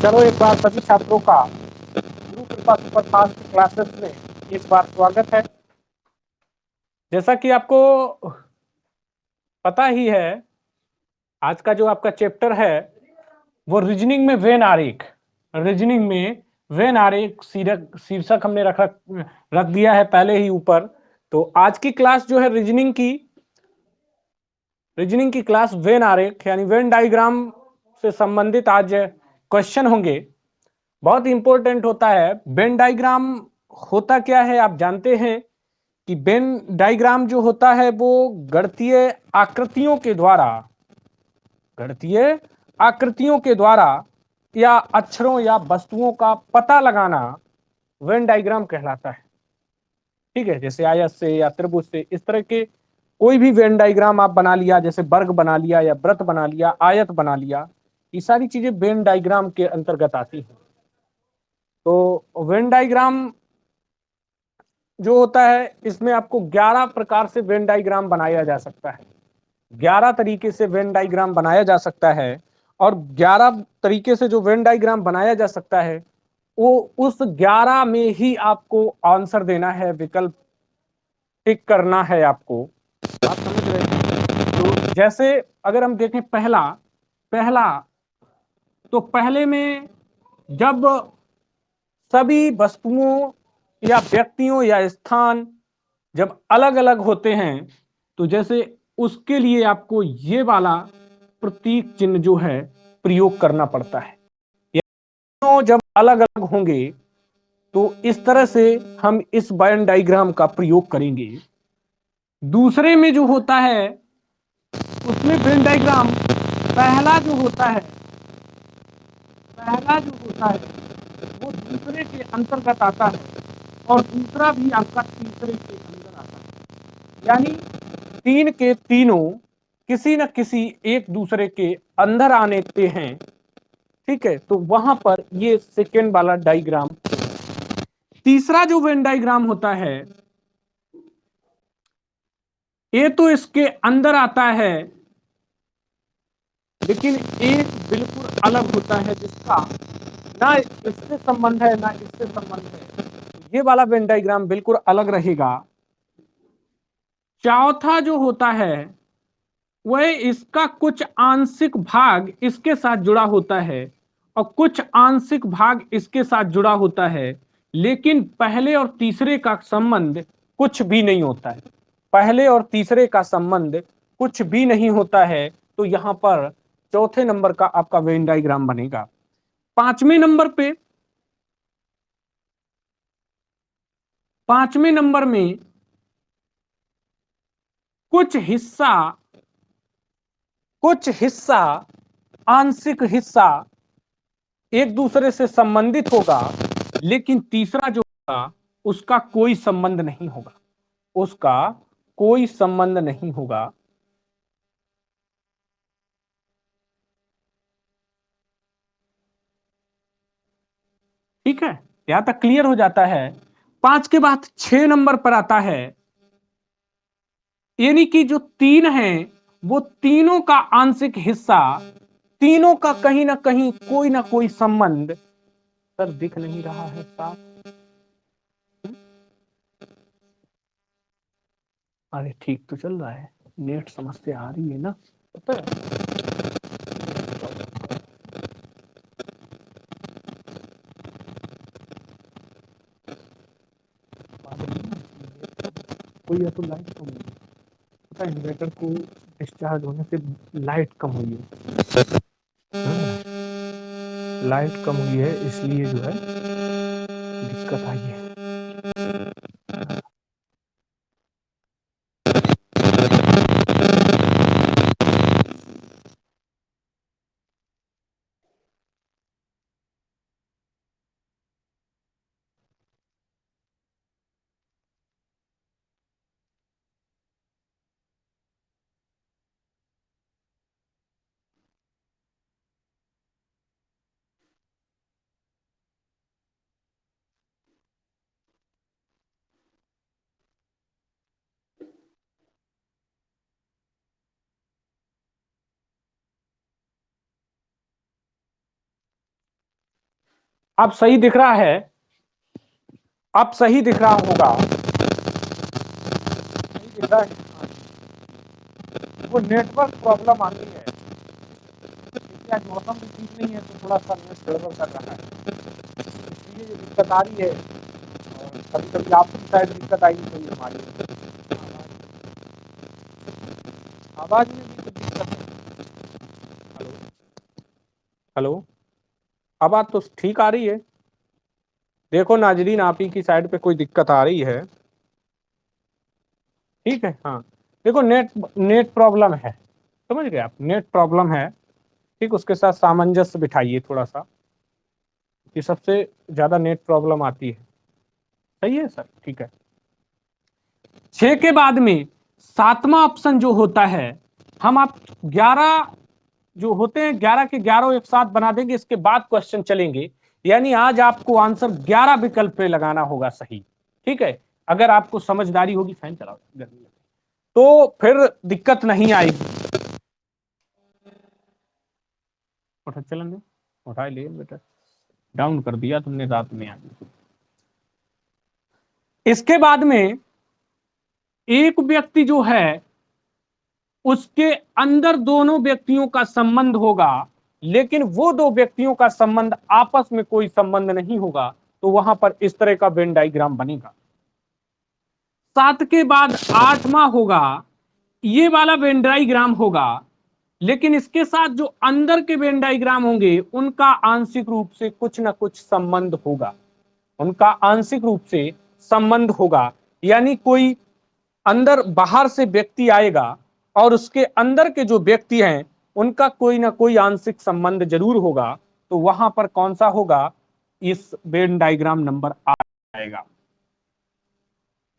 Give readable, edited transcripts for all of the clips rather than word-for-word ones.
चलो एक बार सभी छात्रों का गुरु कृपा सुपरफास्ट क्लासेस में एक बार स्वागत है। जैसा कि आपको पता ही है, आज का जो आपका चैप्टर है वो रीजनिंग में वेन आरेख, रीजनिंग में वेन आरेख शीर्षक हमने रख दिया है पहले ही ऊपर। तो आज की क्लास जो है रीजनिंग की क्लास वेन आरेख यानी वेन डायग्राम से संबंधित आज क्वेश्चन होंगे। बहुत इंपॉर्टेंट होता है। वेन डायग्राम होता क्या है आप जानते हैं कि वेन डायग्राम जो होता है वो गणितीय आकृतियों के द्वारा या अक्षरों या वस्तुओं का पता लगाना वेन डायग्राम कहलाता है। ठीक है, जैसे आयत से या त्रिभुज से इस तरह के कोई भी वेन डायग्राम आप बना लिया, जैसे वर्ग बना लिया या वृत्त बना लिया, आयत बना लिया, ये सारी चीजें वेन डायग्राम के अंतर्गत आती हैं। तो वेन डायग्राम जो होता है इसमें आपको 11 प्रकार से वेन डायग्राम बनाया जा सकता है। 11 तरीके से वेन डायग्राम बनाया जा सकता है और 11 तरीके से जो वेन डायग्राम बनाया जा सकता है वो उस 11 में ही आपको आंसर देना है, विकल्प टिक करना है आपको। आप समझ रहे हैं? तो जैसे अगर हम देखें पहला पहला तो पहले में जब सभी वस्तुओं या व्यक्तियों या स्थान जब अलग अलग होते हैं तो जैसे उसके लिए आपको ये वाला प्रतीक चिन्ह जो है प्रयोग करना पड़ता है। तो जब अलग अलग होंगे तो इस तरह से हम इस वेन डायग्राम का प्रयोग करेंगे। दूसरे में जो होता है उसमें वेन डायग्राम पहला जो होता है वो दूसरे के अंतर्गत आता है और दूसरा भी आपका तीसरे के अंदर आता है, यानी तीन के तीनों किसी न किसी एक दूसरे के अंदर आने के हैं। ठीक है, तो वहां पर ये सेकेंड वाला डायग्राम। तीसरा जो वेन डायग्राम होता है ये तो इसके अंदर आता है लेकिन एक बिल्कुल अलग होता है जिसका ना इससे संबंध है ना इससे संबंध है। ये वाला वेन डायग्राम बिल्कुल अलग रहेगा। चौथा जो होता है वह इसका कुछ आंशिक भाग इसके साथ जुड़ा होता है और कुछ आंशिक भाग इसके साथ जुड़ा होता है, लेकिन पहले और तीसरे का संबंध कुछ भी नहीं होता है। पहले और तीसरे का संबंध कुछ भी नहीं होता है। तो यहां पर चौथे नंबर का आपका वेन डायग्राम बनेगा। पांचवें नंबर में कुछ हिस्सा आंशिक हिस्सा एक दूसरे से संबंधित होगा, लेकिन तीसरा जो होगा उसका कोई संबंध नहीं होगा, उसका कोई संबंध नहीं होगा। ठीक है, यहां तक क्लियर हो जाता है। 5 के बाद 6 नंबर पर आता है, यानी कि जो 3 है वो तीनों का आंशिक हिस्सा, तीनों का कहीं ना कहीं कोई ना कोई संबंध। सर दिख नहीं रहा है साफ? अरे ठीक तो चल रहा है, नेट समस्या आ रही है ना, पता है। कोई या तो लाइट कम हुई है, पता है इन्वर्टर को डिस्चार्ज होने से लाइट कम हुई है। लाइट कम हुई है इसलिए जो है दिक्कत आई है। अब सही दिख रहा है, अब सही दिख रहा होगा, सही दिख रहा है। वो नेटवर्क प्रॉब्लम आती है, क्योंकि आज मौसम भी ठीक नहीं है तो थोड़ा सा नेट गड़बड़ कर रहा है, इसलिए ये दिक्कत आ रही है। और कभी कभी आपकी शायद दिक्कत आएगी, कोई हमारी आवाज में भी कुछ दिक्कत है। हेलो हेलो, आवाज तो ठीक आ रही है। देखो नाजरीन, आप ही की साइड पे कोई दिक्कत आ रही है। ठीक है, हाँ। देखो नेट नेट प्रॉब्लम है, समझ गए आप, नेट प्रॉब्लम है। ठीक, उसके साथ सामंजस्य बिठाइए थोड़ा सा, कि सबसे ज्यादा नेट प्रॉब्लम आती है। सही है सर, ठीक है। 6 के बाद में 7वां ऑप्शन जो होता है, हम आप 11 जो होते हैं, 11 के 11 एक साथ बना देंगे, इसके बाद क्वेश्चन चलेंगे। यानी आज आपको आंसर 11 विकल्प पे लगाना होगा सही। ठीक है, अगर आपको समझदारी होगी, फैन चलाओ गर्मी में, तो फिर दिक्कत नहीं आएगी। उठा चलन दे, उठा ले बेटा, डाउन कर दिया तुमने रात में आके। इसके बाद में एक व्यक्ति जो है, उसके अंदर दोनों व्यक्तियों का संबंध होगा, लेकिन वो दो व्यक्तियों का संबंध आपस में कोई संबंध नहीं होगा, तो वहां पर इस तरह का वेन डायग्राम बनेगा। 7 के बाद 8वां होगा, ये वाला वेन डायग्राम होगा, लेकिन इसके साथ जो अंदर के वेन डायग्राम होंगे, उनका आंशिक रूप से कुछ ना कुछ संबंध होगा, उनका आंशिक रूप से संबंध होगा। यानी कोई अंदर बाहर से व्यक्ति आएगा और उसके अंदर के जो व्यक्ति हैं, उनका कोई ना कोई आंशिक संबंध जरूर होगा, तो वहां पर कौन सा होगा, इस वेन डायग्राम नंबर आएगा।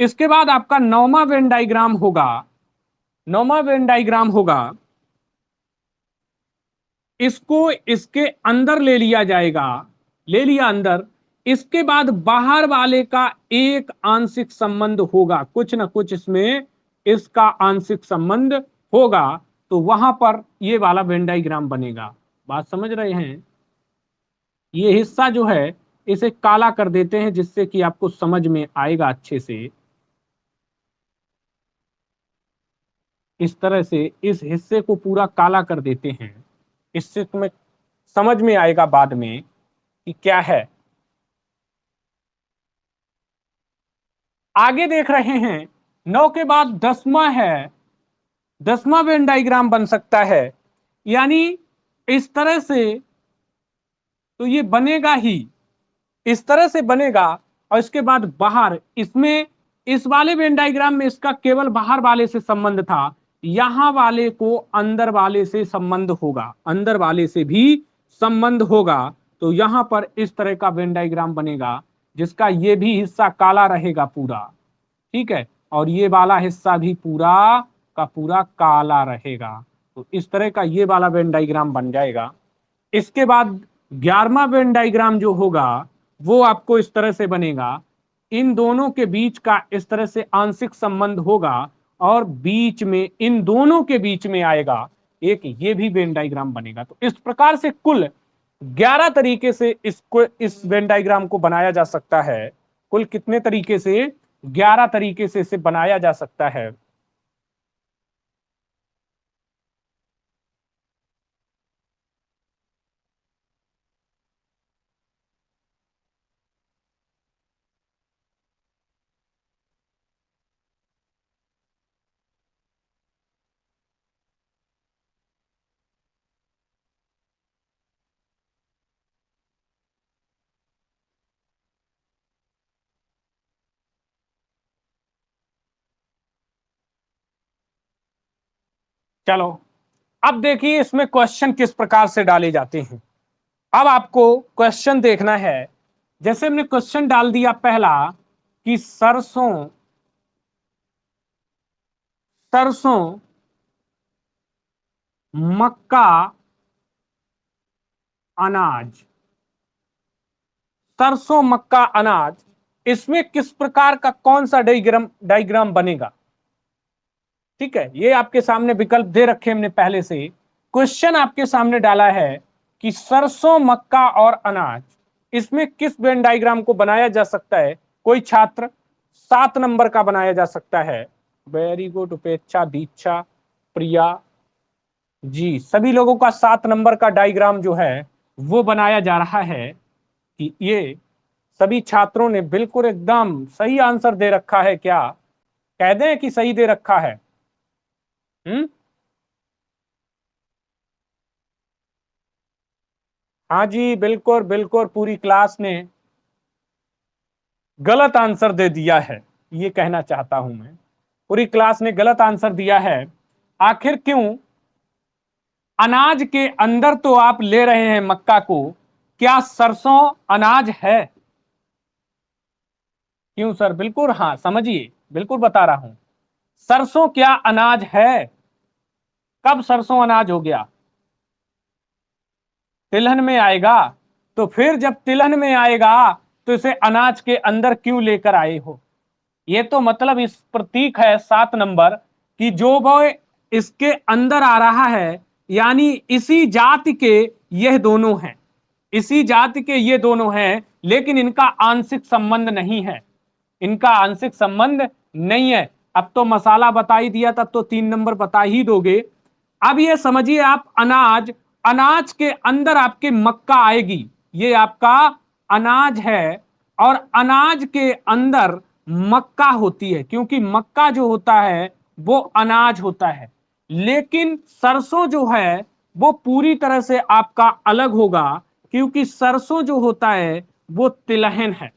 इसके बाद आपका 9वां वेन डायग्राम होगा। 9वां वेन डायग्राम होगा, इसको इसके अंदर ले लिया जाएगा, ले लिया अंदर। इसके बाद बाहर वाले का एक आंशिक संबंध होगा, कुछ ना कुछ इसमें इसका आंशिक संबंध होगा, तो वहां पर ये वाला वेन डायग्राम बनेगा। बात समझ रहे हैं? ये हिस्सा जो है, इसे काला कर देते हैं, जिससे कि आपको समझ में आएगा अच्छे से। इस तरह से इस हिस्से को पूरा काला कर देते हैं, इससे तुम्हें समझ में आएगा बाद में कि क्या है। आगे देख रहे हैं, 9 के बाद 10वां है, 10वां वेन डायग्राम बन सकता है। यानी इस तरह से तो ये बनेगा ही, इस तरह से बनेगा। और इसके बाद बाहर, इसमें इस वाले वेन डायग्राम में इसका केवल बाहर वाले से संबंध था, यहां वाले को अंदर वाले से संबंध होगा, अंदर वाले से भी संबंध होगा। तो यहां पर इस तरह का वेन डायग्राम बनेगा, जिसका ये भी हिस्सा काला रहेगा पूरा। ठीक है, और ये वाला हिस्सा भी पूरा का पूरा काला रहेगा। तो इस तरह का ये वाला वेन डायग्राम बन जाएगा। इसके बाद 11वां वेन डायग्राम जो होगा, वो आपको इस तरह से बनेगा। इन दोनों के बीच का इस तरह से आंशिक संबंध होगा, और बीच में, इन दोनों के बीच में आएगा एक ये भी वेन डायग्राम बनेगा। तो इस प्रकार से कुल 11 तरीके से इसको, इस वेन डायग्राम को बनाया जा सकता है। कुल कितने तरीके से? 11 तरीके से इसे बनाया जा सकता है। चलो, अब देखिए इसमें क्वेश्चन किस प्रकार से डाले जाते हैं। अब आपको क्वेश्चन देखना है। जैसे हमने क्वेश्चन डाल दिया पहला, कि सरसों, सरसों, मक्का, अनाज, सरसों मक्का अनाज, इसमें किस प्रकार का कौन सा डायग्राम डायग्राम बनेगा। ठीक है, ये आपके सामने विकल्प दे रखे हमने पहले से। क्वेश्चन आपके सामने डाला है कि सरसों, मक्का और अनाज, इसमें किस वेन डायग्राम को बनाया जा सकता है? कोई छात्र 7 नंबर का बनाया जा सकता है। वेरी गुड, उपेक्षा, दीक्षा, प्रिया जी, सभी लोगों का 7 नंबर का डायग्राम जो है वो बनाया जा रहा है कि ये सभी छात्रों ने बिल्कुल एकदम सही आंसर दे रखा है। क्या कह दें कि सही दे रखा है? हाँ जी, बिल्कुल बिल्कुल, पूरी क्लास ने गलत आंसर दे दिया है, ये कहना चाहता हूं मैं। पूरी क्लास ने गलत आंसर दिया है। आखिर क्यों? अनाज के अंदर तो आप ले रहे हैं मक्का को, क्या सरसों अनाज है? क्यों सर? बिल्कुल, हाँ समझिए, बिल्कुल बता रहा हूं। सरसों क्या अनाज है? कब सरसों अनाज हो गया? तिलहन में आएगा। तो फिर जब तिलहन में आएगा तो इसे अनाज के अंदर क्यों लेकर आए हो? ये तो मतलब इस प्रतीक है 7 नंबर कि जो वो इसके अंदर आ रहा है, यानी इसी जाति के यह दोनों हैं, इसी जाति के ये दोनों हैं, लेकिन इनका आंशिक संबंध नहीं है, इनका आंशिक संबंध नहीं है। अब तो मसाला बता ही दिया, तब तो 3 नंबर बता ही दोगे। अब ये समझिए आप, अनाज, अनाज के अंदर आपके मक्का आएगी, ये आपका अनाज है, और अनाज के अंदर मक्का होती है, क्योंकि मक्का जो होता है वो अनाज होता है। लेकिन सरसों जो है वो पूरी तरह से आपका अलग होगा, क्योंकि सरसों जो होता है वो तिलहन है,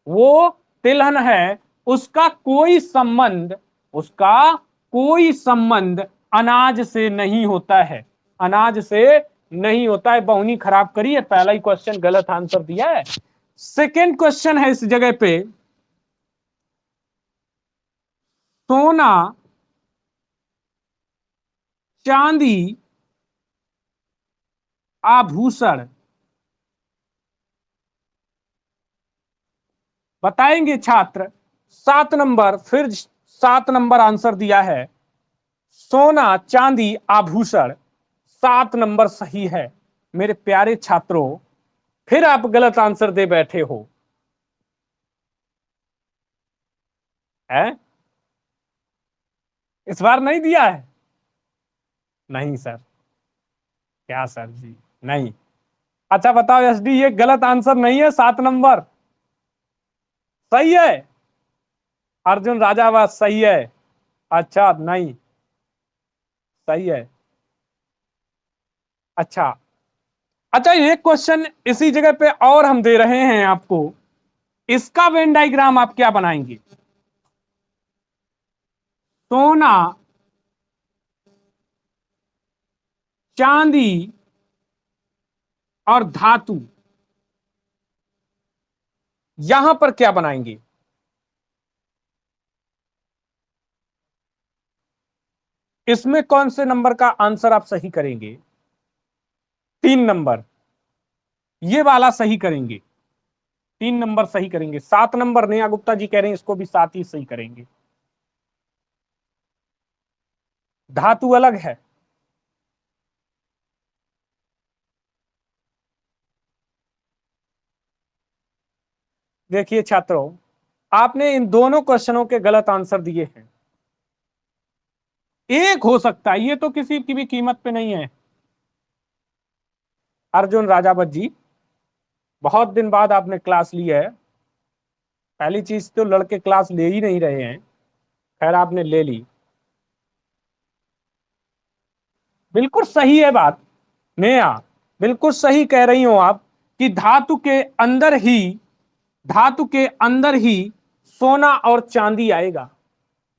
वो तिलहन है। उसका कोई संबंध, उसका कोई संबंध अनाज से नहीं होता है, अनाज से नहीं होता है। बहुनी खराब करी है, पहला ही क्वेश्चन गलत आंसर दिया है। सेकेंड क्वेश्चन है इस जगह पे, सोना, चांदी, आभूषण, बताएंगे छात्र। 7 नंबर, फिर 7 नंबर आंसर दिया है। सोना, चांदी, आभूषण, 7 नंबर सही है। मेरे प्यारे छात्रों, फिर आप गलत आंसर दे बैठे हो, है? इस बार नहीं दिया है? नहीं सर। क्या सर जी? नहीं। अच्छा बताओ एसडी, ये गलत आंसर नहीं है, 7 नंबर सही है। अर्जुन राजावास सही है। अच्छा नहीं, सही है। अच्छा, अच्छा एक क्वेश्चन इसी जगह पे और हम दे रहे हैं आपको, इसका वेन डायग्राम आप क्या बनाएंगे? सोना, चांदी और धातु, यहां पर क्या बनाएंगे? इसमें कौन से नंबर का आंसर आप सही करेंगे? 3 नंबर, ये वाला सही करेंगे। 3 नंबर सही करेंगे, 7 नंबर नेहा गुप्ता जी कह रहे हैं इसको भी 7 ही सही करेंगे। धातु अलग है। देखिए छात्रों, आपने इन दोनों क्वेश्चनों के गलत आंसर दिए हैं। एक हो सकता है, ये तो किसी की भी कीमत पे नहीं है। अर्जुन राजावत जी, बहुत दिन बाद आपने क्लास ली है। पहली चीज तो लड़के क्लास ले ही नहीं रहे हैं, खैर आपने ले ली, बिल्कुल सही है बात। नेहा, बिल्कुल सही कह रही हो आप कि धातु के अंदर ही, धातु के अंदर ही सोना और चांदी आएगा,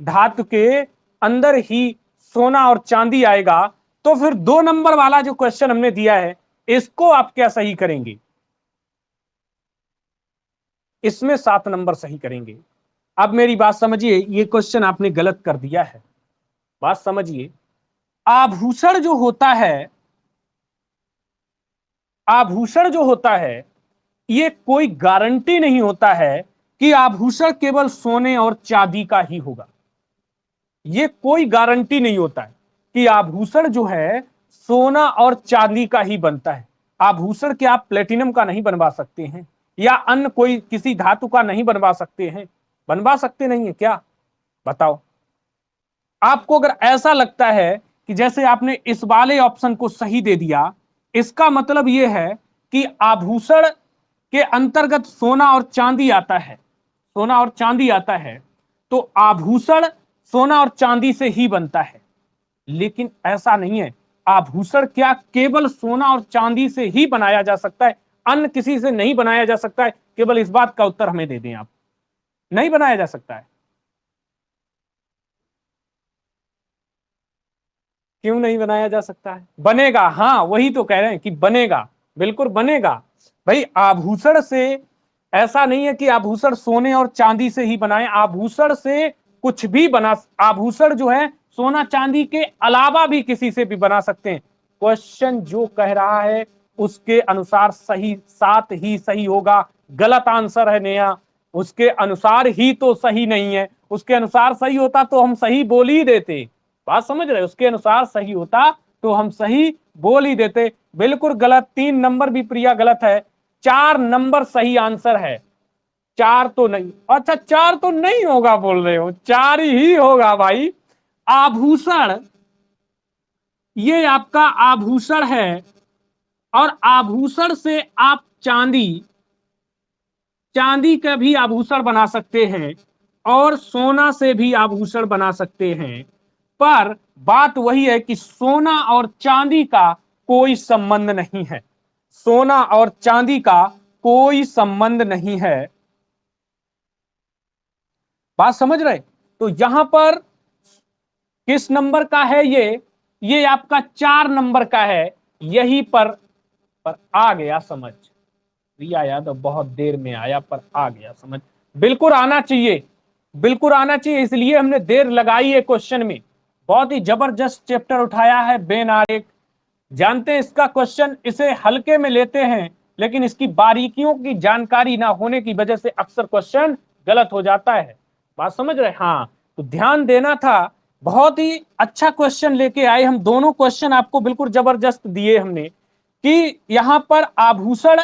धातु के अंदर ही सोना और चांदी आएगा। तो फिर 2 नंबर वाला जो क्वेश्चन हमने दिया है, इसको आप क्या सही करेंगे? इसमें 7 नंबर सही करेंगे। अब मेरी बात समझिए, ये क्वेश्चन आपने गलत कर दिया है, बात समझिए। आभूषण जो होता है, आभूषण जो होता है, ये कोई गारंटी नहीं होता है कि आभूषण केवल सोने और चांदी का ही होगा। ये कोई गारंटी नहीं होता है कि आभूषण जो है सोना और चांदी का ही बनता है। आभूषण क्या आप प्लेटिनम का नहीं बनवा सकते हैं? या अन्य कोई किसी धातु का नहीं बनवा सकते हैं? बनवा सकते नहीं है क्या? बताओ। आपको अगर ऐसा लगता है कि जैसे आपने इस वाले ऑप्शन को सही दे दिया, इसका मतलब यह है कि आभूषण के अंतर्गत सोना और चांदी आता है, सोना और चांदी आता है, तो आभूषण सोना और चांदी से ही बनता है। लेकिन ऐसा नहीं है। आभूषण क्या केवल सोना और चांदी से ही बनाया जा सकता है, अन्य किसी से नहीं बनाया जा सकता है? केवल इस बात का उत्तर हमें दे दें आप। नहीं बनाया जा सकता है। क्यों नहीं बनाया जा सकता है? बनेगा, हाँ वही तो कह रहे हैं कि बनेगा, बिल्कुल बनेगा। भाई आभूषण से ऐसा नहीं है कि आभूषण सोने और चांदी से ही बनाए, आभूषण से कुछ भी बना, आभूषण जो है सोना चांदी के अलावा भी किसी से भी बना सकते हैं। क्वेश्चन जो कह रहा है उसके अनुसार सही साथ ही सही होगा, गलत आंसर है नया। उसके अनुसार ही तो सही नहीं है, उसके अनुसार सही होता तो हम सही बोल ही देते। बात समझ रहे? उसके अनुसार सही होता तो हम सही बोल ही देते। बिल्कुल गलत, 3 नंबर भी प्रिया गलत है, 4 नंबर सही आंसर है। 4 तो नहीं, अच्छा 4 तो नहीं होगा बोल रहे हो, 4 ही होगा भाई। आभूषण, ये आपका आभूषण है, और आभूषण से आप चांदी, चांदी का भी आभूषण बना सकते हैं और सोना से भी आभूषण बना सकते हैं। पर बात वही है कि सोना और चांदी का कोई संबंध नहीं है, सोना और चांदी का कोई संबंध नहीं है। बात समझ रहे? तो यहां पर किस नंबर का है ये आपका 4 नंबर का है। यही पर आ गया समझ। रिया यादव बहुत देर में आया पर आ गया समझ। बिल्कुल आना चाहिए, बिल्कुल आना चाहिए, इसलिए हमने देर लगाई है क्वेश्चन में। बहुत ही जबरदस्त चैप्टर उठाया है बेन आरेख। जानते हैं इसका क्वेश्चन, इसे हल्के में लेते हैं, लेकिन इसकी बारीकियों की जानकारी ना होने की वजह से अक्सर क्वेश्चन गलत हो जाता है। बात समझ रहे? हाँ, तो ध्यान देना था। बहुत ही अच्छा क्वेश्चन लेके आए हम, दोनों क्वेश्चन आपको बिल्कुल जबरदस्त दिए हमने कि यहां पर आभूषण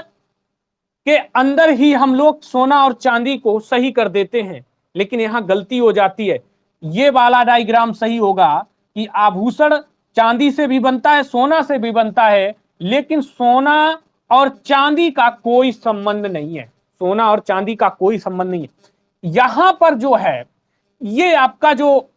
के अंदर ही हम लोग सोना और चांदी को सही कर देते हैं, लेकिन यहां गलती हो जाती है। ये वाला डायग्राम सही होगा कि आभूषण चांदी से भी बनता है, सोना से भी बनता है, लेकिन सोना और चांदी का कोई संबंध नहीं है, सोना और चांदी का कोई संबंध नहीं है। यहां पर जो है ये आपका जो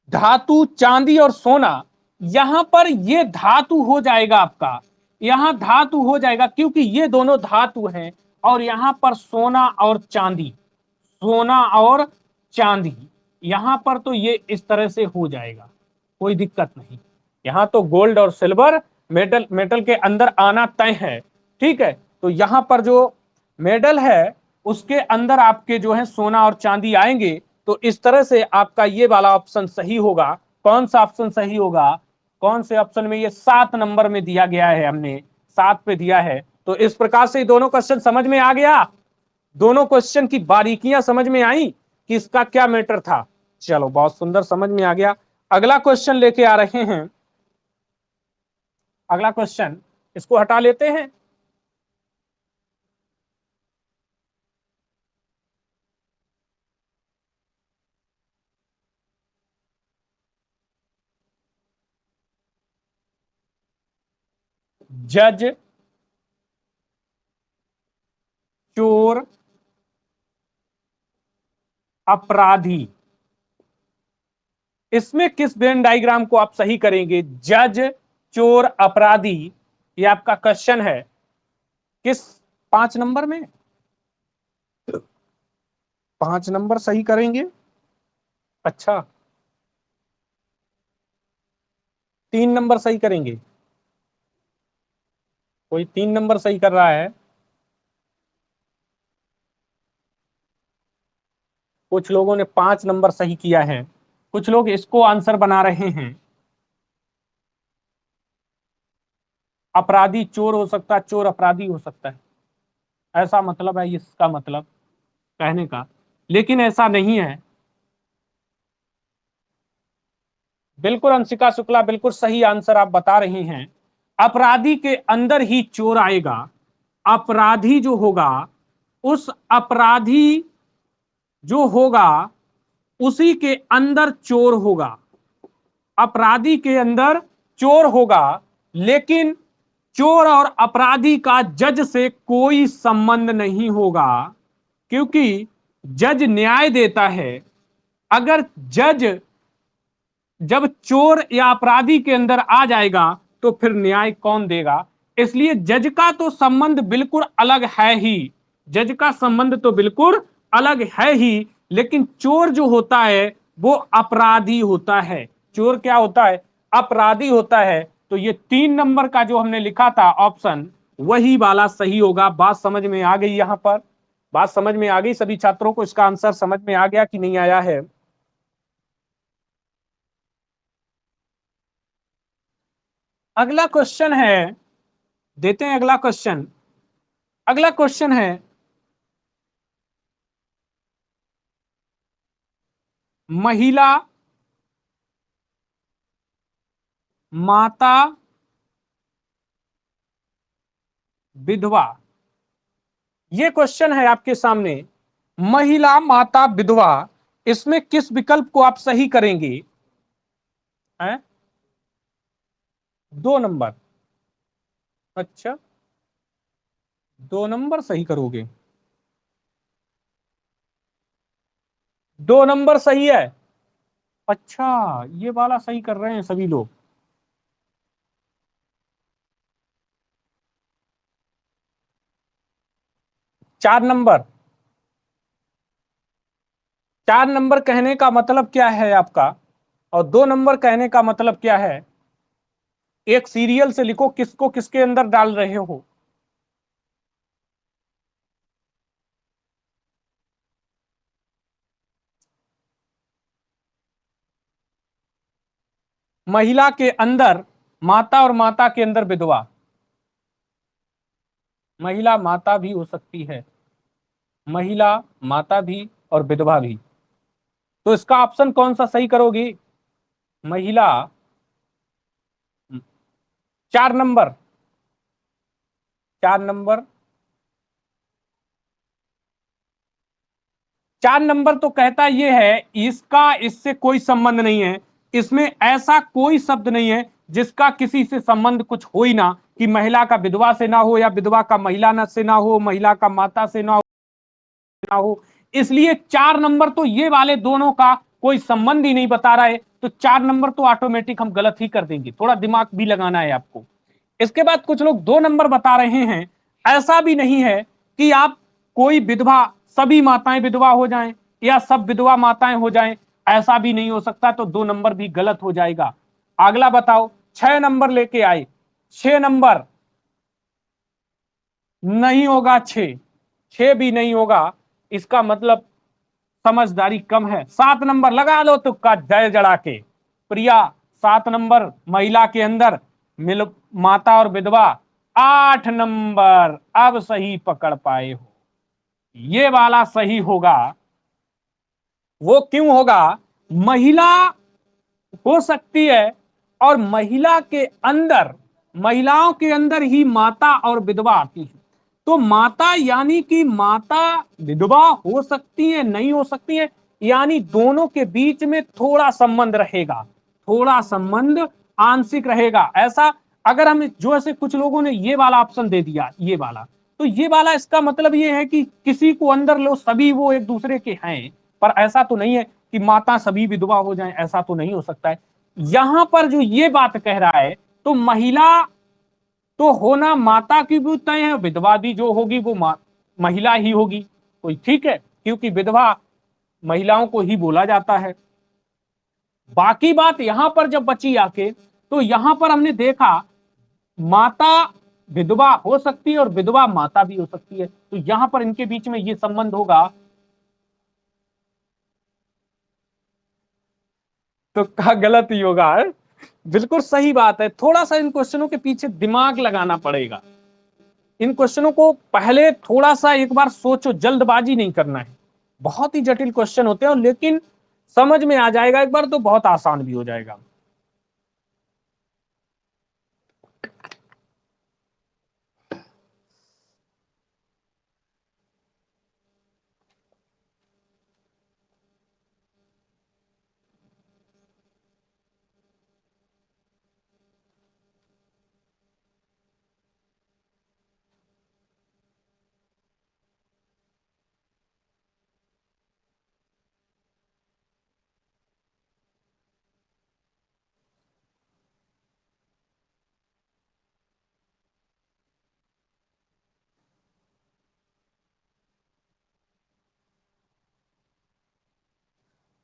धातु चांदी और सोना, यहां पर ये धातु हो जाएगा आपका, यहां धातु हो जाएगा क्योंकि ये दोनों धातु हैं। और यहां पर सोना और चांदी, सोना और चांदी, यहां पर तो ये इस तरह से हो जाएगा, कोई दिक्कत नहीं। यहां तो गोल्ड और सिल्वर मेटल, मेटल के अंदर आना तय है। ठीक है, तो यहां पर जो मेडल है उसके अंदर आपके जो है सोना और चांदी आएंगे। तो इस तरह से आपका ये वाला ऑप्शन सही होगा। कौन सा ऑप्शन सही होगा? कौन से ऑप्शन में? ये 7 नंबर में दिया गया है, हमने 7 पे दिया है। तो इस प्रकार से दोनों क्वेश्चन समझ में आ गया, दोनों क्वेश्चन की बारीकियां समझ में आई कि इसका क्या मैटर था। चलो बहुत सुंदर समझ में आ गया। अगला क्वेश्चन लेके आ रहे हैं, अगला क्वेश्चन इसको हटा लेते हैं। जज, चोर, अपराधी, इसमें किस वेन डायग्राम को आप सही करेंगे? जज, चोर, अपराधी, ये आपका क्वेश्चन है। किस 5 नंबर में? 5 नंबर सही करेंगे? अच्छा, 3 नंबर सही करेंगे? कोई 3 नंबर सही कर रहा है? कुछ लोगों ने 5 नंबर सही किया है, कुछ लोग इसको आंसर बना रहे हैं। अपराधी चोर हो सकता है, चोर अपराधी हो सकता है, ऐसा मतलब है इसका मतलब कहने का, लेकिन ऐसा नहीं है। बिल्कुल अंशिका शुक्ला, बिल्कुल सही आंसर आप बता रही हैं। अपराधी के अंदर ही चोर आएगा, अपराधी जो होगा, उस अपराधी जो होगा उसी के अंदर चोर होगा, अपराधी के अंदर चोर होगा, लेकिन चोर और अपराधी का जज से कोई संबंध नहीं होगा, क्योंकि जज न्याय देता है। अगर जज जब चोर या अपराधी के अंदर आ जाएगा तो फिर न्याय कौन देगा? इसलिए जज का तो संबंध बिल्कुल अलग है ही, जज का संबंध तो बिल्कुल अलग है ही, लेकिन चोर जो होता है वो अपराधी होता है। चोर क्या होता है? अपराधी होता है। तो ये 3 नंबर का जो हमने लिखा था ऑप्शन, वही वाला सही होगा। बात समझ में आ गई? यहां पर बात समझ में आ गई? सभी छात्रों को इसका आंसर समझ में आ गया कि नहीं आया है? अगला क्वेश्चन है, देते हैं अगला क्वेश्चन। अगला क्वेश्चन है, महिला, माता, विधवा। ये क्वेश्चन है आपके सामने, महिला, माता, विधवा, इसमें किस विकल्प को आप सही करेंगे? है 2 नंबर। अच्छा, 2 नंबर सही करोगे? 2 नंबर सही है। अच्छा, ये वाला सही कर रहे हैं सभी लोग। चार नंबर, 4 नंबर कहने का मतलब क्या है आपका? और 2 नंबर कहने का मतलब क्या है? एक सीरियल से लिखो, किसको किसके अंदर डाल रहे हो? महिला के अंदर माता और माता के अंदर विधवा। महिला माता भी हो सकती है, महिला माता भी और विधवा भी। तो इसका ऑप्शन कौन सा सही करोगी? महिला, 4 नंबर, 4 नंबर, 4 नंबर तो कहता यह है इसका इससे कोई संबंध नहीं है, इसमें ऐसा कोई शब्द नहीं है जिसका किसी से संबंध कुछ हो ही ना, कि महिला का विधवा से ना हो, या विधवा का महिला न से ना हो, महिला का माता से ना हो। इसलिए 4 नंबर तो ये वाले दोनों का कोई संबंध ही नहीं बता रहा है, तो 4 नंबर तो ऑटोमेटिक हम गलत ही कर देंगे। थोड़ा दिमाग भी लगाना है आपको। इसके बाद कुछ लोग 2 नंबर बता रहे हैं। ऐसा भी नहीं है कि आप कोई विधवा, सभी माताएं विधवा हो जाएं या सब विधवा माताएं हो जाएं, ऐसा भी नहीं हो सकता। तो 2 नंबर भी गलत हो जाएगा। अगला बताओ, 6 नंबर लेके आए। 6 नंबर नहीं होगा, 6 भी नहीं होगा। इसका मतलब समझदारी कम है। 7 नंबर लगा लो तुक्का जय जड़ा के। प्रिया, 7 नंबर महिला के अंदर मिल माता और विधवा। 8 नंबर अब सही पकड़ पाए हो, ये वाला सही होगा। वो क्यों होगा? महिला हो सकती है, और महिला के अंदर, महिलाओं के अंदर ही माता और विधवा आती है। तो माता यानी कि माता विधवा हो सकती है, नहीं हो सकती है, यानी दोनों के बीच में थोड़ा संबंध रहेगा, थोड़ा संबंध आंशिक रहेगा। ऐसा अगर हम जो, ऐसे कुछ लोगों ने ये वाला ऑप्शन दे दिया, ये वाला, तो ये वाला इसका मतलब ये है कि किसी को अंदर लो, सभी वो एक दूसरे के हैं। पर ऐसा तो नहीं है कि माता सभी विधवा हो जाएं, ऐसा तो नहीं हो सकता है। यहां पर जो ये बात कह रहा है, तो महिला तो होना माता की भी तय है, विधवा भी जो होगी वो महिला ही होगी। कोई ठीक है, क्योंकि विधवा महिलाओं को ही बोला जाता है। बाकी बात यहां पर जब बची आके, तो यहां पर हमने देखा माता विधवा हो सकती है और विधवा माता भी हो सकती है, तो यहां पर इनके बीच में ये संबंध होगा। तो का गलत ही होगा है? बिल्कुल सही बात है। थोड़ा सा इन क्वेश्चनों के पीछे दिमाग लगाना पड़ेगा। इन क्वेश्चनों को पहले थोड़ा सा एक बार सोचो, जल्दबाजी नहीं करना है। बहुत ही जटिल क्वेश्चन होते हैं, लेकिन समझ में आ जाएगा एक बार तो बहुत आसान भी हो जाएगा।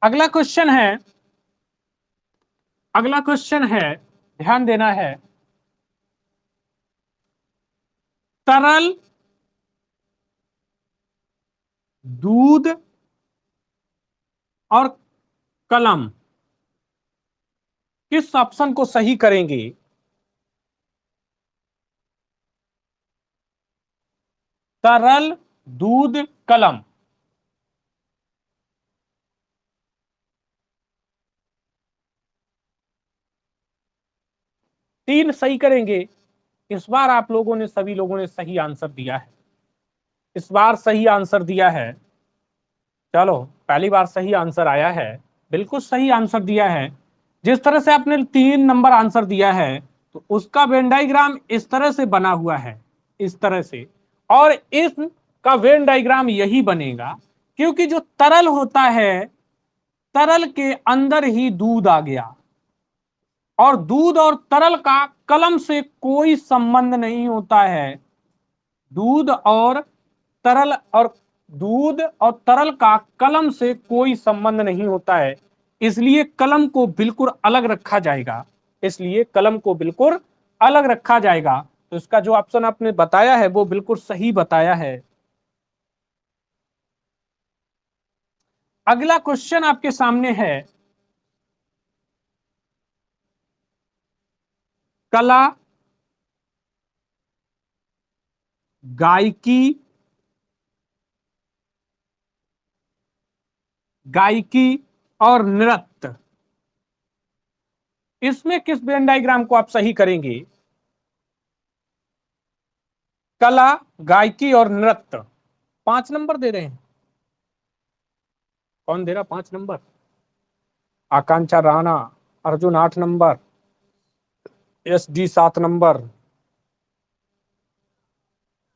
अगला क्वेश्चन है, अगला क्वेश्चन है, ध्यान देना है, तरल, दूध और कलम, किस ऑप्शन को सही करेंगे? तरल, दूध, कलम, तीन सही करेंगे। इस बार आप लोगों ने, सभी लोगों ने सही आंसर दिया है, इस बार सही आंसर दिया है। चलो, पहली बार सही आंसर आया है, बिल्कुल सही आंसर दिया है। जिस तरह से आपने 3 नंबर आंसर दिया है, तो उसका वेन डायग्राम इस तरह से बना हुआ है, इस तरह से, और इस का वेन डायग्राम यही बनेगा, क्योंकि जो तरल होता है, तरल के अंदर ही दूध आ गया, और दूध और तरल का कलम से कोई संबंध नहीं होता है। दूध और तरल, और दूध और तरल का कलम से कोई संबंध नहीं होता है, इसलिए कलम को बिल्कुल अलग रखा जाएगा, इसलिए कलम को बिल्कुल अलग रखा जाएगा। तो इसका जो ऑप्शन आपने बताया है वो बिल्कुल सही बताया है। अगला क्वेश्चन आपके सामने है, कला, गायकी, गायकी और नृत्य, इसमें किस वेन डायग्राम को आप सही करेंगे? कला, गायकी और नृत्य, 5 नंबर दे रहे हैं। कौन दे रहा 5 number? Akanksha Rana, Arjun 8 number, SD 7 number.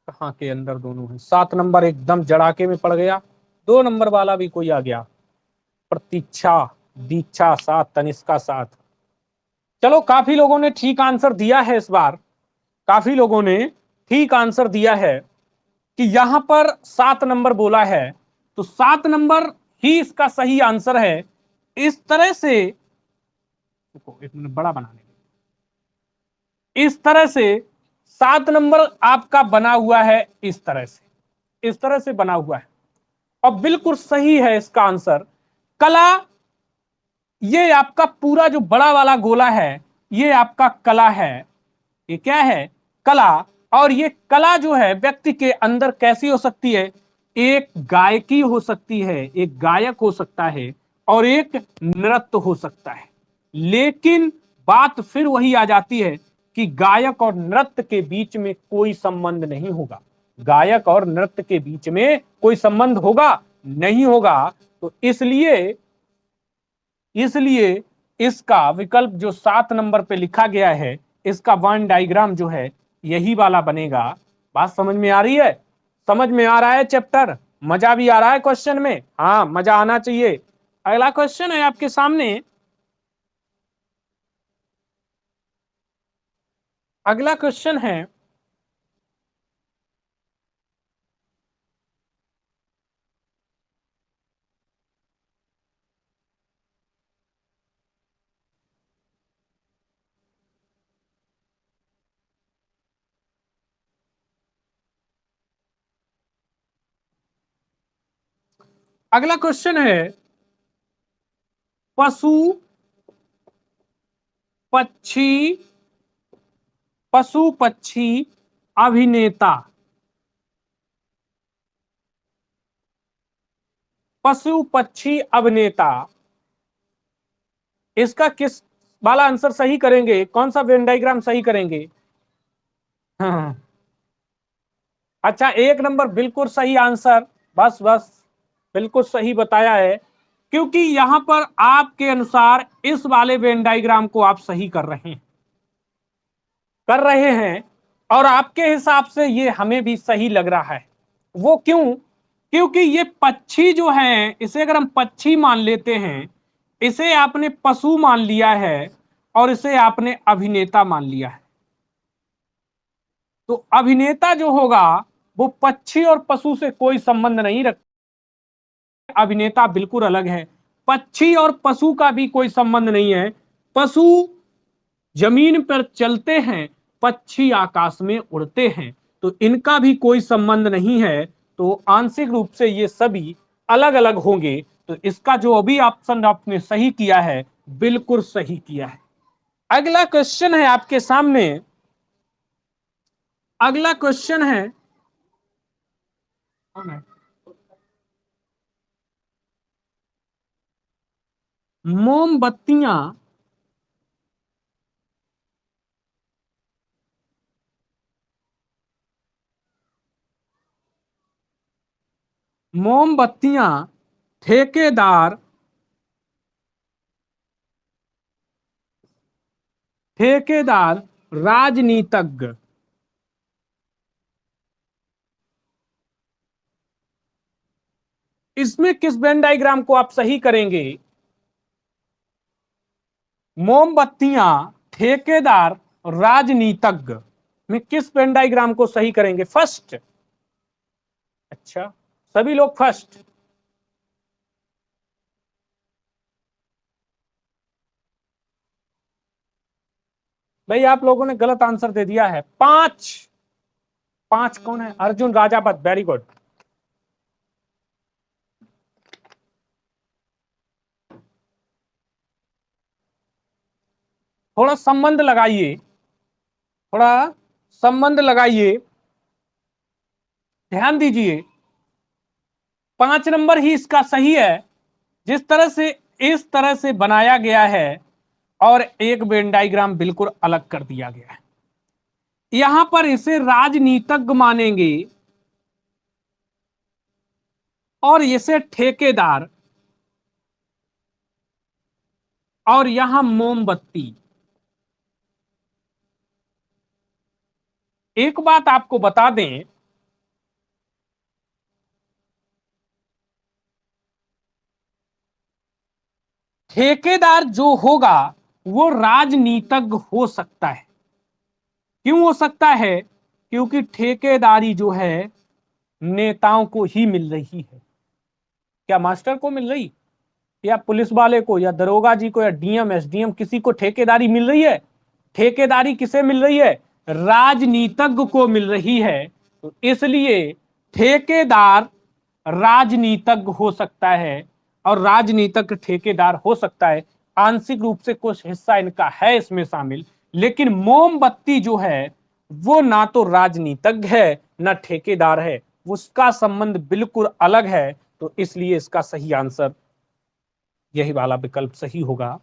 कहाँ के अंदर दोनों है? 7 नंबर एकदम जड़ाके में पड़ गया। 2 नंबर वाला भी कोई आ गया, प्रतीक्षा, दीक्षा 7, तनिष्का 7। चलो, काफी लोगों ने ठीक आंसर दिया है इस बार, काफी लोगों ने ठीक आंसर दिया है कि यहां पर 7 नंबर बोला है, तो 7 नंबर ही इसका सही आंसर है। इस तरह से, एक मिनट बड़ा बनाने, इस तरह से 7 नंबर आपका बना हुआ है, इस तरह से, इस तरह से बना हुआ है, और बिल्कुल सही है इसका आंसर। कला, ये आपका पूरा जो बड़ा वाला गोला है, ये आपका कला है, ये क्या है? कला। और ये कला जो है व्यक्ति के अंदर कैसी हो सकती है? एक गायकी हो सकती है, एक गायक हो सकता है, और एक नृत्य हो सकता है। लेकिन बात फिर वही आ जाती है कि गायक और नृत्य के बीच में कोई संबंध नहीं होगा, गायक और नृत्य के बीच में कोई संबंध होगा नहीं होगा। तो इसलिए, इसलिए इसका विकल्प जो 7 नंबर पे लिखा गया है, इसका वन डायग्राम जो है यही वाला बनेगा। बात समझ में आ रही है? समझ में आ रहा है चैप्टर? मजा भी आ रहा है क्वेश्चन में? हाँ, मजा आना चाहिए। अगला क्वेश्चन है आपके सामने, अगला क्वेश्चन है, अगला क्वेश्चन है, पशु, पक्षी, पशु पक्षी अभिनेता, पशु पक्षी अभिनेता, इसका किस वाला आंसर सही करेंगे? कौन सा वेन डायग्राम सही करेंगे? हाँ, अच्छा, 1 नंबर बिल्कुल सही आंसर, बस बस, बिल्कुल सही बताया है, क्योंकि यहां पर आपके अनुसार इस वाले वेन डायग्राम को आप सही कर रहे हैं, कर रहे हैं, और आपके हिसाब से ये हमें भी सही लग रहा है। वो क्यों? क्योंकि ये पक्षी जो है, इसे अगर हम पक्षी मान लेते हैं, इसे आपने पशु मान लिया है, और इसे आपने अभिनेता मान लिया है, तो अभिनेता जो होगा वो पक्षी और पशु से कोई संबंध नहीं रखता, अभिनेता बिल्कुल अलग है। पक्षी और पशु का भी कोई संबंध नहीं है। पशु जमीन पर चलते हैं, पक्षी आकाश में उड़ते हैं, तो इनका भी कोई संबंध नहीं है। तो आंशिक रूप से ये सभी अलग अलग होंगे। तो इसका जो अभी ऑप्शन आपने सही किया है, बिल्कुल सही किया है। अगला क्वेश्चन है आपके सामने। अगला क्वेश्चन है, मोमबत्तियां मोमबत्तियां ठेकेदार ठेकेदार राजनीतिज्ञ, इसमें किस वेन डायग्राम को आप सही करेंगे? मोमबत्तियां ठेकेदार राजनीतिज्ञ में किस वेन डायग्राम को सही करेंगे? फर्स्ट। अच्छा, सभी लोग फर्स्ट। भाई आप लोगों ने गलत आंसर दे दिया है। पांच। पांच कौन है? Arjun Rajawat, very good. थोड़ा संबंध लगाइए, थोड़ा संबंध लगाइए, ध्यान दीजिए। 5 नंबर ही इसका सही है, जिस तरह से इस तरह से बनाया गया है और एक वेन डायग्राम बिल्कुल अलग कर दिया गया है। यहां पर इसे राजनीतिज्ञ मानेंगे और इसे ठेकेदार, और यहां मोमबत्ती। एक बात आपको बता दें, ठेकेदार जो होगा वो राजनीतिज्ञ हो सकता है। क्यों हो सकता है? क्योंकि ठेकेदारी जो है नेताओं को ही मिल रही है। क्या मास्टर को मिल रही, या पुलिस वाले को, या दरोगा जी को, या डीएम एसडीएम, किसी को ठेकेदारी मिल रही है? ठेकेदारी किसे मिल रही है? राजनीतिज्ञ को मिल रही है। तो इसलिए ठेकेदार राजनीतिज्ञ हो सकता है और राजनीतिज्ञ ठेकेदार हो सकता है। आंशिक रूप से कुछ हिस्सा इनका है इसमें शामिल, लेकिन मोमबत्ती जो है वो ना तो राजनीतिज्ञ है ना ठेकेदार है, उसका संबंध बिल्कुल अलग है। तो इसलिए इसका सही आंसर यही वाला विकल्प सही होगा।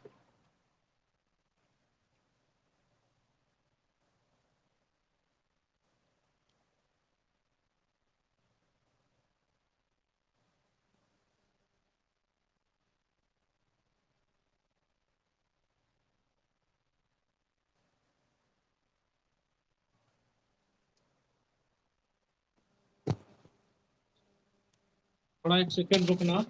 थोड़ा एक सेकंड रुकना।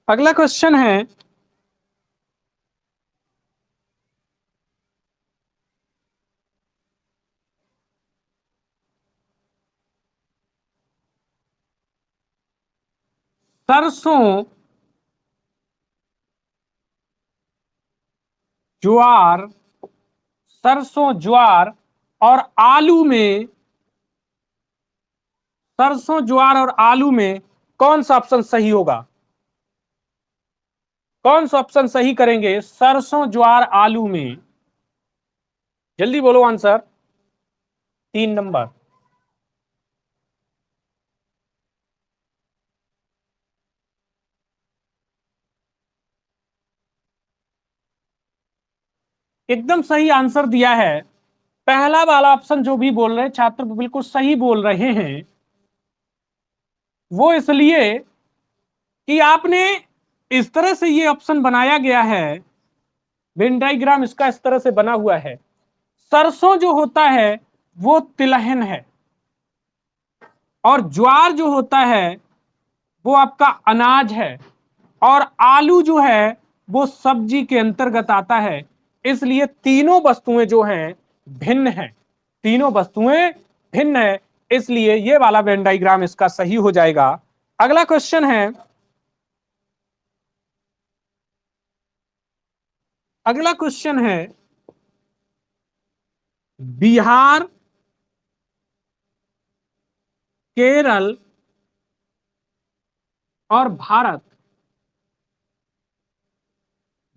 अगला क्वेश्चन है, सरसों, ज्वार, सरसों, ज्वार और आलू में, सरसों, ज्वार और आलू में कौन सा ऑप्शन सही होगा? कौन सा ऑप्शन सही करेंगे सरसों, ज्वार, आलू में? जल्दी बोलो आंसर। 3 नंबर। एकदम सही आंसर दिया है। पहला वाला ऑप्शन जो भी बोल रहे हैं छात्र बिल्कुल सही बोल रहे हैं। वो इसलिए कि आपने इस तरह से ये ऑप्शन बनाया गया है, वेन डायग्राम इसका इस तरह से बना हुआ है। सरसों जो होता है वो तिलहन है, और ज्वार जो होता है वो आपका अनाज है, और आलू जो है वो सब्जी के अंतर्गत आता है। इसलिए तीनों वस्तुएं जो हैं भिन्न हैं, तीनों वस्तुएं भिन्न है, इसलिए ये वाला वेन डायग्राम इसका सही हो जाएगा। अगला क्वेश्चन है, अगला क्वेश्चन है, बिहार, केरल और भारत,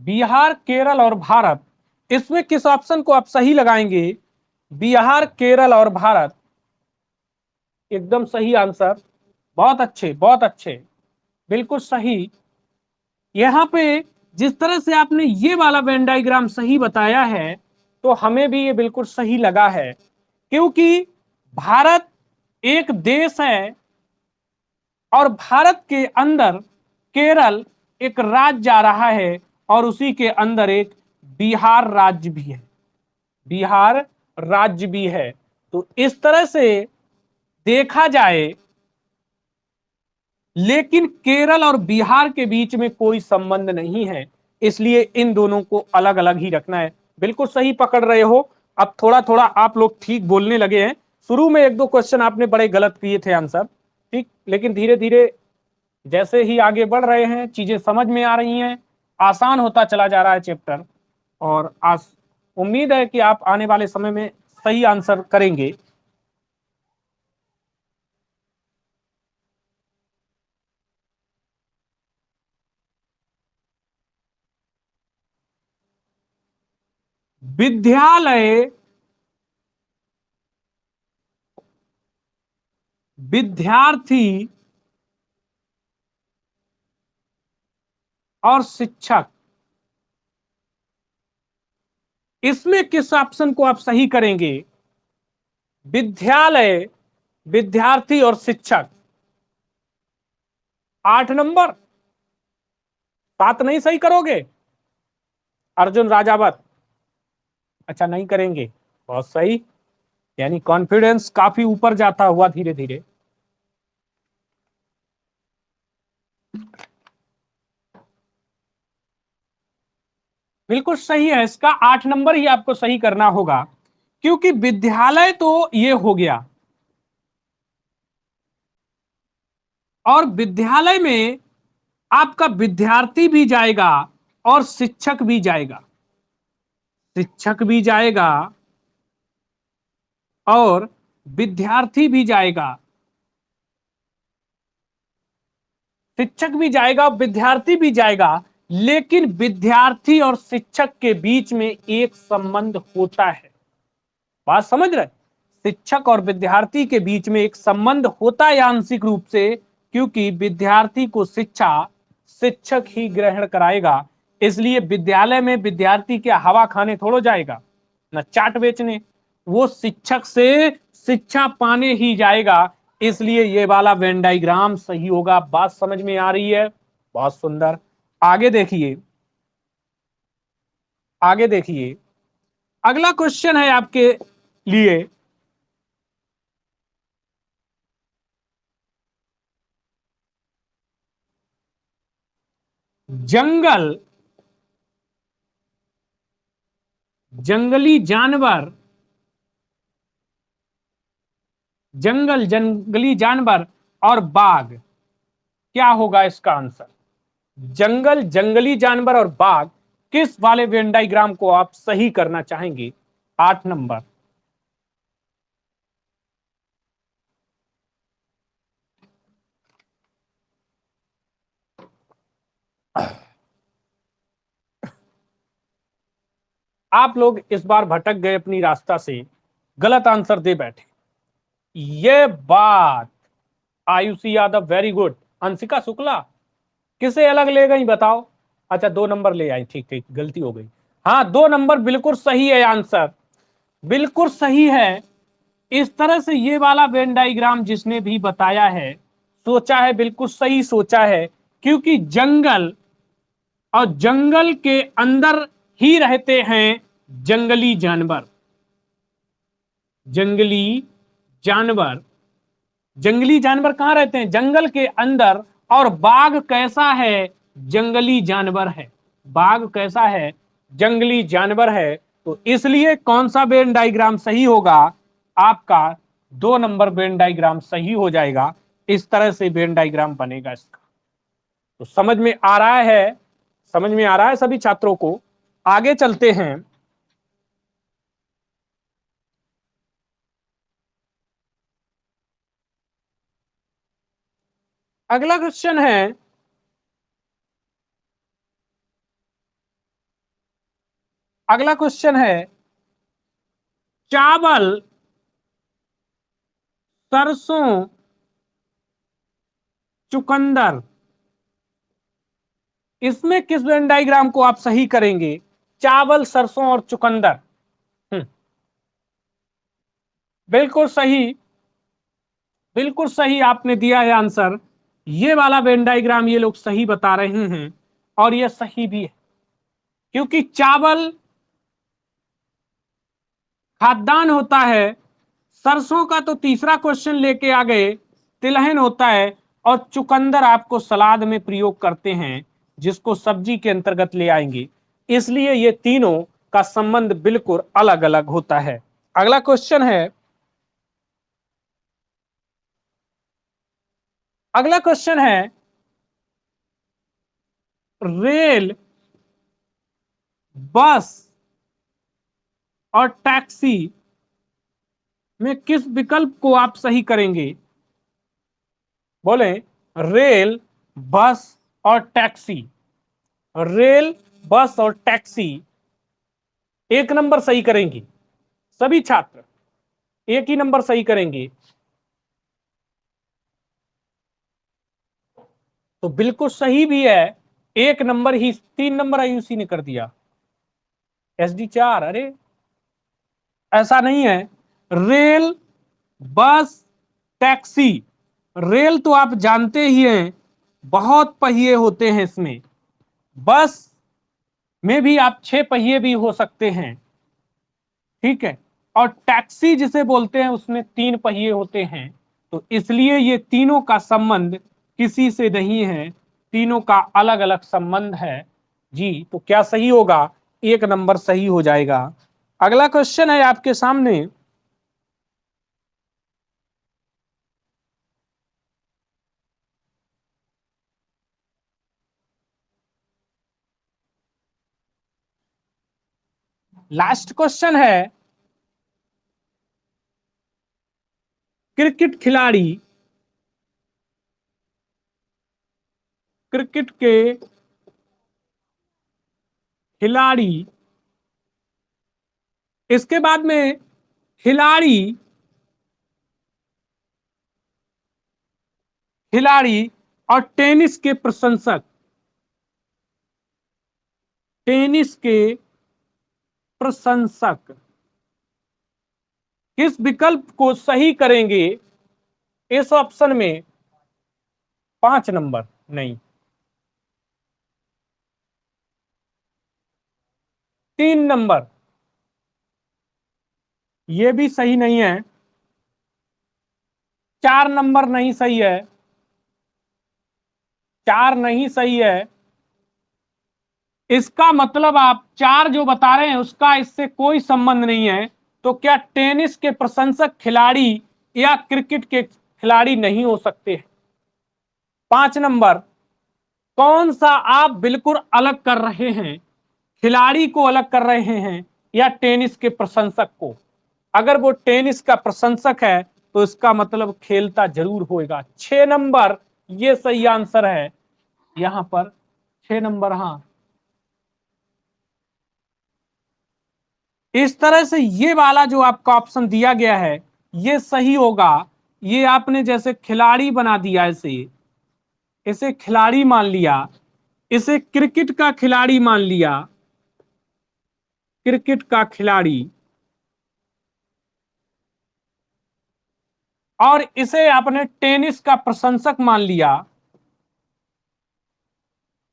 बिहार, केरल और भारत, इसमें किस ऑप्शन को आप सही लगाएंगे? बिहार, केरल और भारत, एकदम सही आंसर। बहुत अच्छे, बहुत अच्छे, बिल्कुल सही। यहां पे जिस तरह से आपने ये वाला वेन डायग्राम सही बताया है, तो हमें भी ये बिल्कुल सही लगा है, क्योंकि भारत एक देश है, और भारत के अंदर केरल एक राज्य आ रहा है, और उसी के अंदर एक बिहार राज्य भी है, बिहार राज्य भी है। तो इस तरह से देखा जाए, लेकिन केरल और बिहार के बीच में कोई संबंध नहीं है, इसलिए इन दोनों को अलग अलग ही रखना है। बिल्कुल सही पकड़ रहे हो। अब थोड़ा थोड़ा आप लोग ठीक बोलने लगे हैं। शुरू में एक दो क्वेश्चन आपने बड़े गलत किए थे आंसर, ठीक, लेकिन धीरे धीरे जैसे ही आगे बढ़ रहे हैं चीजें समझ में आ रही हैं, आसान होता चला जा रहा है चैप्टर, और उम्मीद है कि आप आने वाले समय में सही आंसर करेंगे। विद्यालय, विद्यार्थी और शिक्षक, इसमें किस ऑप्शन को आप सही करेंगे? विद्यालय, विद्यार्थी और शिक्षक, 8 नंबर, 7 नहीं सही करोगे? अर्जुन राजावत, अच्छा नहीं करेंगे, बहुत सही। यानी कॉन्फिडेंस काफी ऊपर जाता हुआ धीरे धीरे। बिल्कुल सही है, इसका 8 नंबर ही आपको सही करना होगा, क्योंकि विद्यालय तो ये हो गया, और विद्यालय में आपका विद्यार्थी भी जाएगा और शिक्षक भी जाएगा, शिक्षक भी जाएगा और विद्यार्थी भी जाएगा, शिक्षक भी जाएगा विद्यार्थी भी जाएगा, लेकिन विद्यार्थी और शिक्षक के बीच में एक संबंध होता है। बात समझ रहे? शिक्षक और विद्यार्थी के बीच में एक संबंध होता है आंशिक रूप से, क्योंकि विद्यार्थी को शिक्षा शिक्षक ही ग्रहण कराएगा। इसलिए विद्यालय में विद्यार्थी क्या हवा खाने थोड़ो जाएगा, न चाट बेचने, वो शिक्षक से शिक्षा पाने ही जाएगा। इसलिए ये वाला वेन डायग्राम सही होगा। बात समझ में आ रही है? बहुत सुंदर। आगे देखिए, आगे देखिए, अगला क्वेश्चन है आपके लिए, जंगल, जंगली जानवर, जंगल, जंगली जानवर और बाघ, क्या होगा इसका आंसर? जंगल, जंगली जानवर और बाघ, किस वाले वेन डायग्राम को आप सही करना चाहेंगे? 8 नंबर। आप लोग इस बार भटक गए अपनी रास्ता से, गलत आंसर दे बैठे। ये बात, आयुषी यादव वेरी गुड। अंशिका शुक्ला, किसे अलग ले गई बताओ? अच्छा 2 नंबर ले आई, ठीक ठीक, गलती हो गई। हाँ, 2 नंबर बिल्कुल सही है आंसर, बिल्कुल सही है। इस तरह से ये वाला वेन डायग्राम जिसने भी बताया है, सोचा है, बिल्कुल सही सोचा है, क्योंकि जंगल और जंगल के अंदर ही रहते हैं जंगली जानवर। जंगली जानवर, जंगली जानवर कहाँ रहते हैं? जंगल के अंदर। और बाघ कैसा है? जंगली जानवर है। बाघ कैसा है? जंगली जानवर है। तो इसलिए कौन सा वेन डायग्राम सही होगा? आपका 2 नंबर वेन डायग्राम सही हो जाएगा। इस तरह से वेन डायग्राम बनेगा इसका। तो समझ में आ रहा है? समझ में आ रहा है सभी छात्रों को? आगे चलते हैं। अगला क्वेश्चन है, अगला क्वेश्चन है, चावल, सरसों, चुकंदर, इसमें किस वेन डायग्राम को आप सही करेंगे? चावल, सरसों और चुकंदर। बिल्कुल सही, बिल्कुल सही आपने दिया है आंसर। ये वाला वेन डायग्राम ये लोग सही बता रहे हैं, और ये सही भी है, क्योंकि चावल खाद्यान्न होता है, सरसों का तो तीसरा क्वेश्चन लेके आ गए, तिलहन होता है, और चुकंदर आपको सलाद में प्रयोग करते हैं, जिसको सब्जी के अंतर्गत ले आएंगे। इसलिए ये तीनों का संबंध बिल्कुल अलग अलग होता है। अगला क्वेश्चन है, अगला क्वेश्चन है, रेल, बस और टैक्सी में किस विकल्प को आप सही करेंगे? बोले, रेल, बस और टैक्सी। रेल, बस और टैक्सी, एक नंबर सही करेंगे सभी छात्र, एक ही नंबर सही करेंगे। तो बिल्कुल सही भी है, एक नंबर ही, 3 नंबर आयुषी ने कर दिया। SD 4, अरे ऐसा नहीं है। रेल, बस, टैक्सी। रेल तो आप जानते ही हैं, बहुत पहिए होते हैं इसमें। बस में भी आप 6 पहिए भी हो सकते हैं, ठीक है। और टैक्सी जिसे बोलते हैं उसमें 3 पहिए होते हैं। तो इसलिए ये तीनों का संबंध किसी से नहीं है, तीनों का अलग अलग संबंध है जी। तो क्या सही होगा? एक नंबर सही हो जाएगा। अगला क्वेश्चन है आपके सामने, लास्ट क्वेश्चन है, क्रिकेट खिलाड़ी, क्रिकेट के खिलाड़ी, इसके बाद में खिलाड़ी, खिलाड़ी और टेनिस के प्रशंसक, टेनिस के प्रशंसक किस विकल्प को सही करेंगे? इस ऑप्शन में 5 नंबर नहीं, 3 नंबर, ये भी सही नहीं है, 4 नंबर नहीं सही है, 4 नहीं सही है। इसका मतलब आप 4 जो बता रहे हैं उसका इससे कोई संबंध नहीं है। तो क्या टेनिस के प्रशंसक खिलाड़ी या क्रिकेट के खिलाड़ी नहीं हो सकते? 5 नंबर, कौन सा आप बिल्कुल अलग कर रहे हैं? खिलाड़ी को अलग कर रहे हैं या टेनिस के प्रशंसक को? अगर वो टेनिस का प्रशंसक है तो इसका मतलब खेलता जरूर होगा। 6 नंबर ये सही आंसर है यहां पर, 6 नंबर। हाँ, इस तरह से ये वाला जो आपका ऑप्शन दिया गया है ये सही होगा। ये आपने जैसे खिलाड़ी बना दिया, इसे इसे खिलाड़ी मान लिया, इसे क्रिकेट का खिलाड़ी मान लिया, क्रिकेट का खिलाड़ी, और इसे आपने टेनिस का प्रशंसक मान लिया,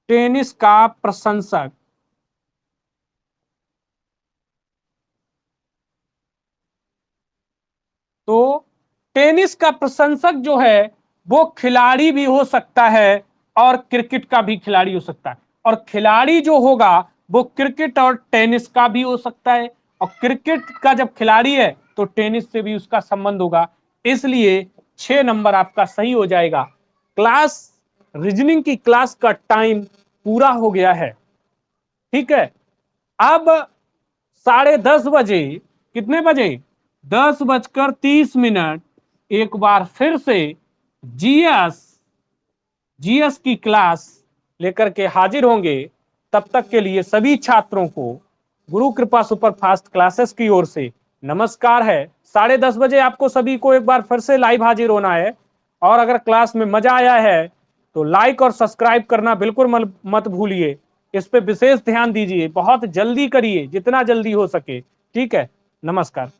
टेनिस का प्रशंसक, तो टेनिस का प्रशंसक जो है वो खिलाड़ी भी हो सकता है और क्रिकेट का भी खिलाड़ी हो सकता है, और खिलाड़ी जो होगा वो क्रिकेट और टेनिस का भी हो सकता है, और क्रिकेट का जब खिलाड़ी है तो टेनिस से भी उसका संबंध होगा। इसलिए 6 नंबर आपका सही हो जाएगा। क्लास रीजनिंग की क्लास का टाइम पूरा हो गया है। ठीक है, अब 10:30 बजे, कितने बजे, 10:30 एक बार फिर से जीएस जीएस की क्लास लेकर के हाजिर होंगे। तब तक के लिए सभी छात्रों को गुरु कृपा सुपरफास्ट क्लासेस की ओर से नमस्कार है। 10:30 बजे आपको सभी को एक बार फिर से लाइव हाजिर होना है, और अगर क्लास में मजा आया है तो लाइक और सब्सक्राइब करना बिल्कुल मत भूलिए। इस पे विशेष ध्यान दीजिए, बहुत जल्दी करिए, जितना जल्दी हो सके। ठीक है, नमस्कार।